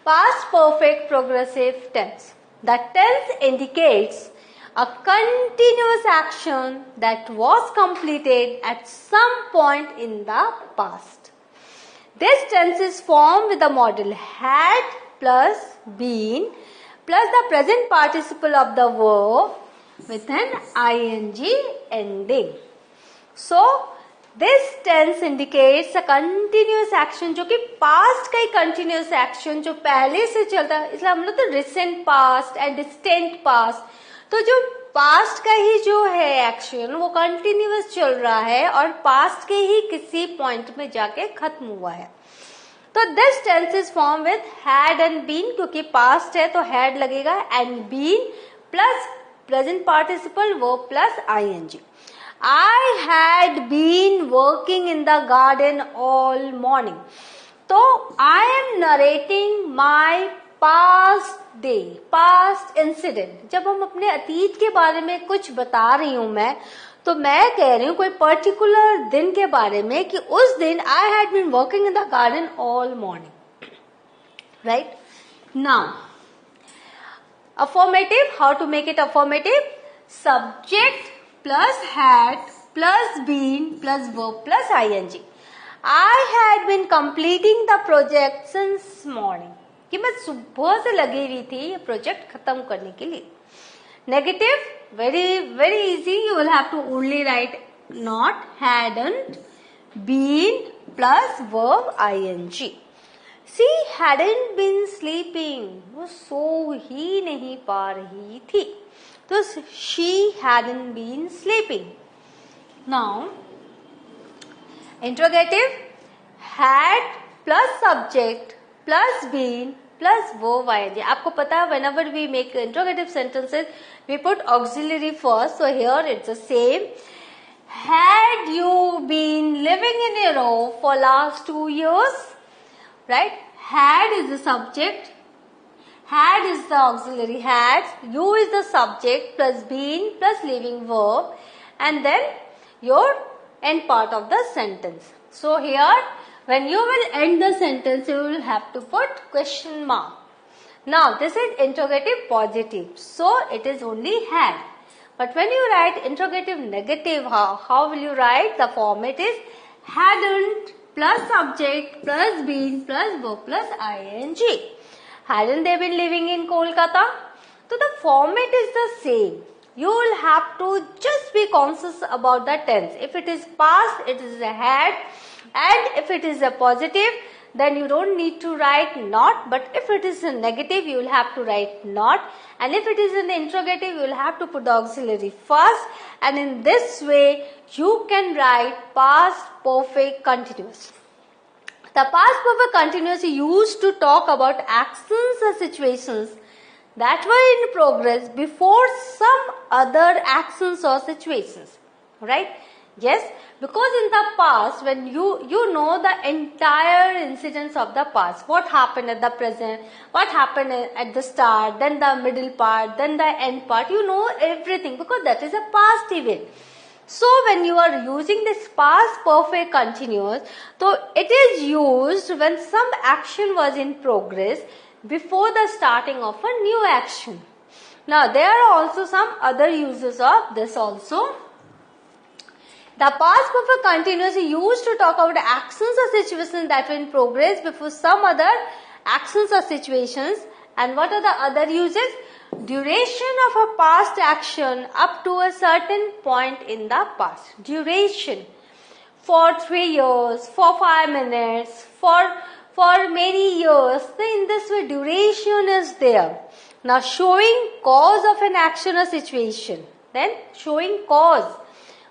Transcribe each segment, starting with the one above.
Past perfect progressive tense. The tense indicates a continuous action that was completed at some point in the past. This tense is formed with the modal had plus been plus the present participle of the verb with an ing ending. So, this tense indicates a continuous action जो कि past का ही continuous action जो पहले से चलता है, इसलिए हम लोग तो recent past and distant past, तो जो past का ही जो है action वो continuous चल रहा है और past के ही किसी point में जाके खत्म हुआ है. तो this tense is formed with had and been, क्योंकि past है तो had लगेगा and been plus present participle verb plus ing. I had been working in the garden all morning. तो I am narrating my past day, past incident. जब हम अपने अतीत के बारे में कुछ बता रही हूँ मैं, तो मैं कह रही हूँ कोई पर्टिकुलर दिन के बारे में कि उस दिन I had been working in the garden all morning. Right? Now, affirmative, how to make it affirmative? Subject plus had plus been plus verb plus ing. I had been completing the project since morning. कि मैं सुबह से लगी हुई थी ये project खत्म करने के लिए. Negative, very easy. You will have to only write not, hadn't, been plus verb ing. She hadn't been sleeping. वो सो ही नहीं पा रही थी. So she hadn't been sleeping. Now, interrogative, had plus subject plus been plus verb ing. आपको पता है whenever we make interrogative sentences, we put auxiliary first. So here it's the same. Had you been living in Europe for last 2 years? Right? Had is the subject. Had is the auxiliary had, you is the subject plus been plus leaving verb and then your end part of the sentence. So here when you will end the sentence you will have to put question mark. Now this is interrogative positive, so it is only had. But when you write interrogative negative, how will you write? The format is hadn't plus subject plus been plus verb plus ing. Hadn't they been living in Kolkata? So the format is the same. You will have to just be conscious about the tense. If it is past, it is a had, and if it is a positive, then you don't need to write not. But if it is a negative, you will have to write not. And if it is an interrogative, you will have to put the auxiliary first. And in this way, you can write past perfect continuous. The past perfect continuous is used to talk about actions or situations that were in progress before some other actions or situations. Right? Yes, because in the past, when you know the entire incidents of the past, what happened at the present, what happened at the start, then the middle part, then the end part, you know everything because that is a past event. So when you are using this past perfect continuous, so it is used when some action was in progress before the starting of a new action. Now there are also some other uses of this also. The past perfect continuous is used to talk about actions or situations that were in progress before some other actions or situations. And what are the other uses? Duration of a past action up to a certain point in the past. Duration. For 3 years, for 5 minutes, for many years. So in this way duration is there. Now showing cause of an action or situation. Then showing cause.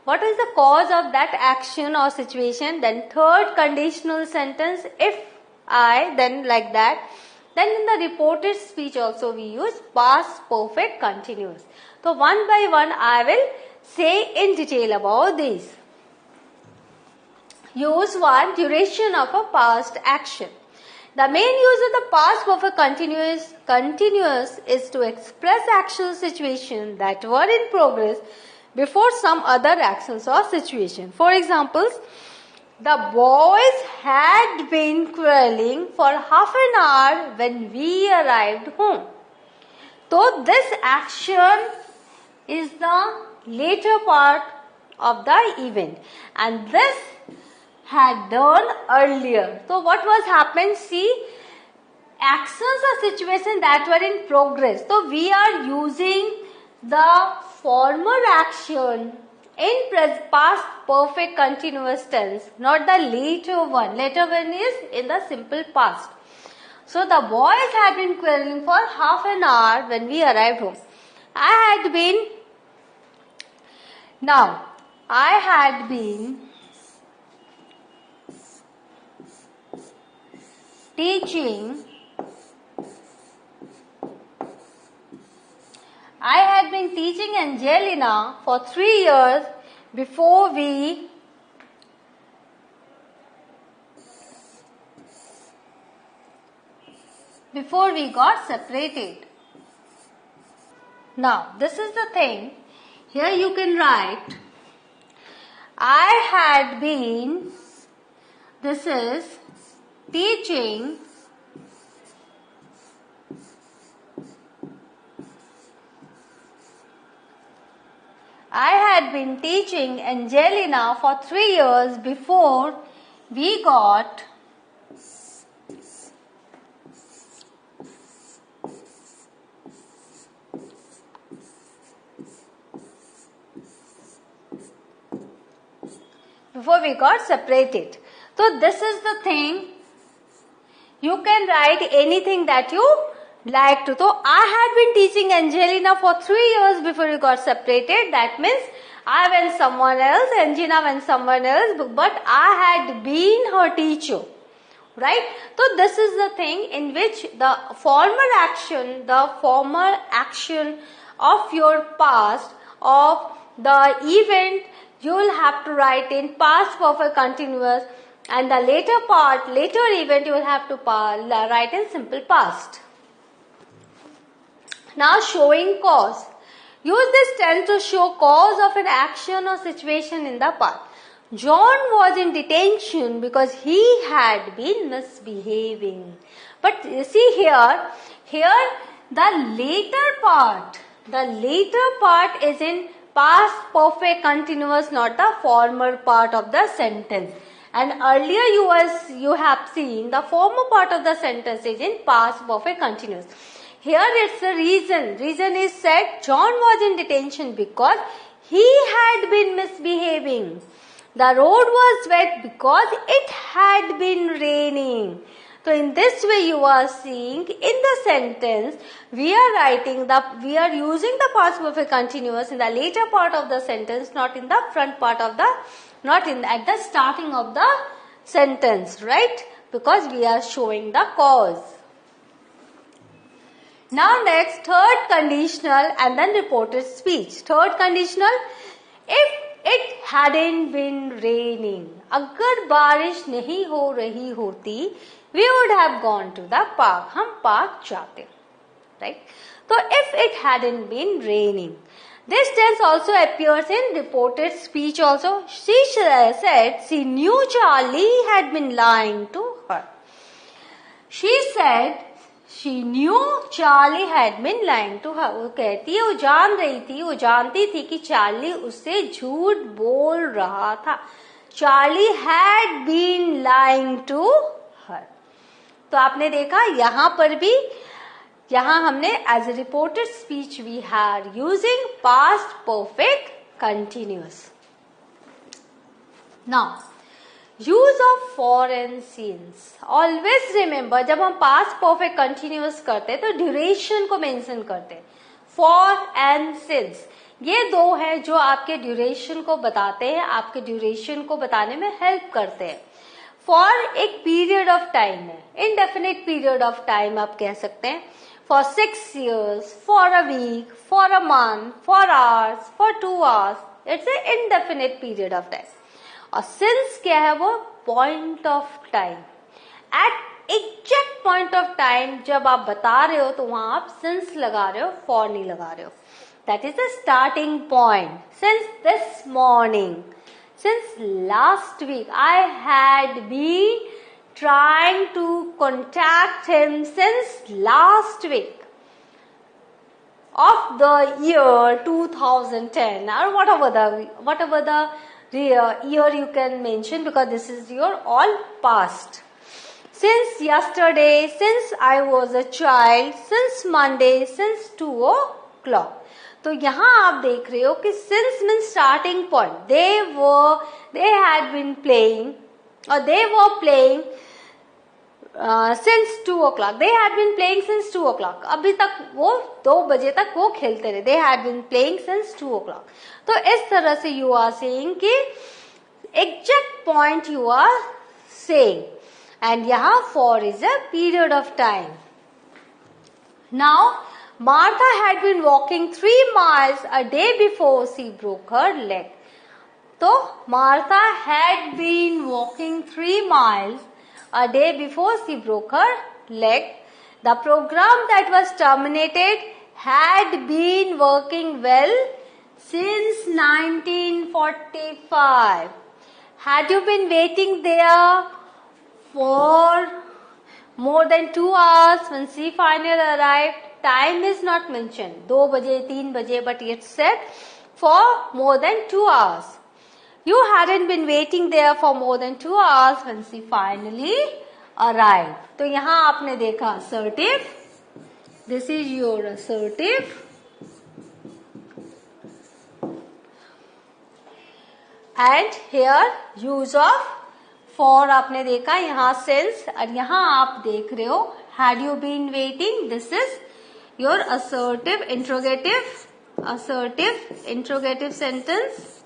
What is the cause of that action or situation? Then third conditional sentence, if I, then like that. Then in the reported speech also we use past perfect continuous. So one by one I will say in detail about these. Use 1, duration of a past action. The main use of the past perfect continuous is to express actual situations that were in progress before some other actions or situation. For examples, The boys had been quarreling for half an hour when we arrived home. So this action is the later part of the event, and this had done earlier. So what was happened? See, actions or situations that were in progress. So we are using the former action in past perfect continuous tense, not the later one. Later one is in the simple past. So the boys had been quarreling for half an hour when we arrived home. I had been teaching Angelina for 3 years before we got separated. Now, this is the thing. Here you can write, I had been, this is teaching Angelina for 3 years before we got separated. So this is the thing. You can write anything that you like to. So I had been teaching Angelina for 3 years before we got separated. That means I went somewhere else, Angelina went somewhere else, but I had been her teacher. Right? So this is the thing in which the former action of your past, of the event, you will have to write in past perfect continuous, and the later event you will have to write in simple past. Now showing cause. Use this tense to show cause of an action or situation in the past. John was in detention because he had been misbehaving. But you see here the later part is in past perfect continuous, not the former part of the sentence. And earlier you have seen the former part of the sentence is in past perfect continuous. Here it's the reason. Reason is said John was in detention because he had been misbehaving. The road was wet because it had been raining. So in this way you are seeing in the sentence we are using the past perfect continuous in the later part of the sentence, not in the front part of the, at the starting of the sentence, right? Because we are showing the cause. Now next, third conditional and then reported speech. Third conditional, if it hadn't been raining, अगर बारिश नहीं हो रही होती, we would have gone to the park. हम park जाते, right? So if it hadn't been raining, this tense also appears in reported speech also. She said she knew Charlie had been lying to her. She said she knew Charlie had been lying to her. वो कहती है वो जानती थी कि Charlie उससे झूठ बोल रहा था. Charlie had been lying to her. तो आपने देखा यहाँ पर भी, यहाँ हमने as a reported speech we are using past perfect continuous. Now, use of for and since. Always remember, जब हम past perfect continuous करते हैं तो duration को mention करते हैं. For and since. ये दो हैं जो आपके ड्यूरेशन को बताते हैं, आपके ड्यूरेशन को बताने में हेल्प करते हैं. फॉर एक पीरियड ऑफ टाइम है, इनडेफिनेट पीरियड ऑफ टाइम आप कह सकते हैं. For 6 years, for a week, for a month, for hours, for 2 hours, it's a indefinite period of time. और सिंस क्या है, वो point of time. At exact point of time जब आप बता रहे हो तो वहां आप सिंस लगा रहे हो, फॉर नहीं लगा रहे हो. That is the starting point. Since this morning. since last week. I had been trying to contact him since last week of the year 2010 or whatever the year you can mention, because this is your all past. Since yesterday, since I was a child, since Monday, since 2 o'clock. तो यहाँ आप देख रहे हो कि since means starting point. They had been playing, or they were playing since 2 o'clock. They had been playing since 2 o'clock. अभी तक वो 2 बजे तक वो खेलते रहे. They had been playing since 2 o'clock. तो इस तरह से you are saying कि exact point you are saying. And यहाँ for is a period of time. Now, Martha had been walking 3 miles a day before she broke her leg. So, Martha had been walking 3 miles a day before she broke her leg. The program that was terminated had been working well since 1945. Had you been waiting there for more than 2 hours when she finally arrived? Time is not mentioned. 2 baje, 3 baje, but it said for more than 2 hours. You hadn't been waiting there for more than 2 hours when she finally arrived. तो यहाँ आपने देखा assertive. This is your assertive. And here use of for आपने देखा, यहाँ since, और यहाँ आप देख रहे हो had you been waiting. This is your assertive interrogative sentence.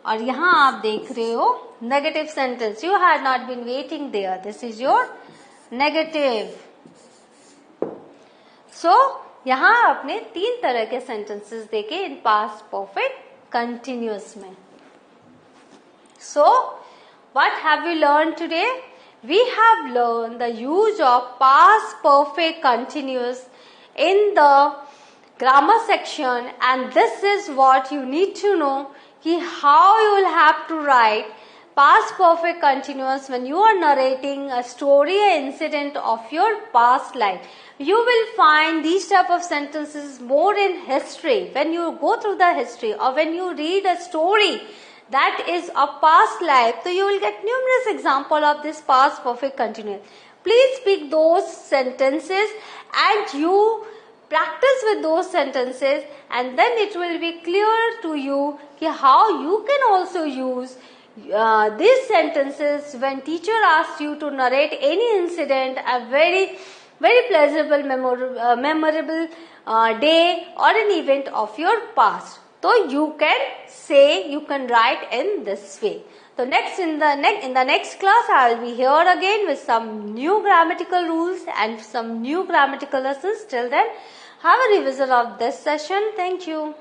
और यहाँ आप देख रहे हो negative sentence. You had not been waiting there. This is your negative. So यहाँ आपने 3 तरह के sentences देखे in past perfect continuous में. So what have we learned today? We have learned the use of past perfect continuous in the grammar section, and this is what you need to know, कि how you will have to write past perfect continuous when you are narrating a story or incident of your past life. You will find these type of sentences more in history. When you go through the history or when you read a story that is a past life, so you will get numerous examples of this past perfect continuous. Please speak those sentences and you practice with those sentences, and then it will be clear to you how you can also use these sentences when teacher asks you to narrate any incident, a very pleasurable, memorable day or an event of your past. So you can say, you can write in this way. So in the next class I will be here again with some new grammatical rules and some new grammatical lessons. Till then, have a revision of this session. Thank you.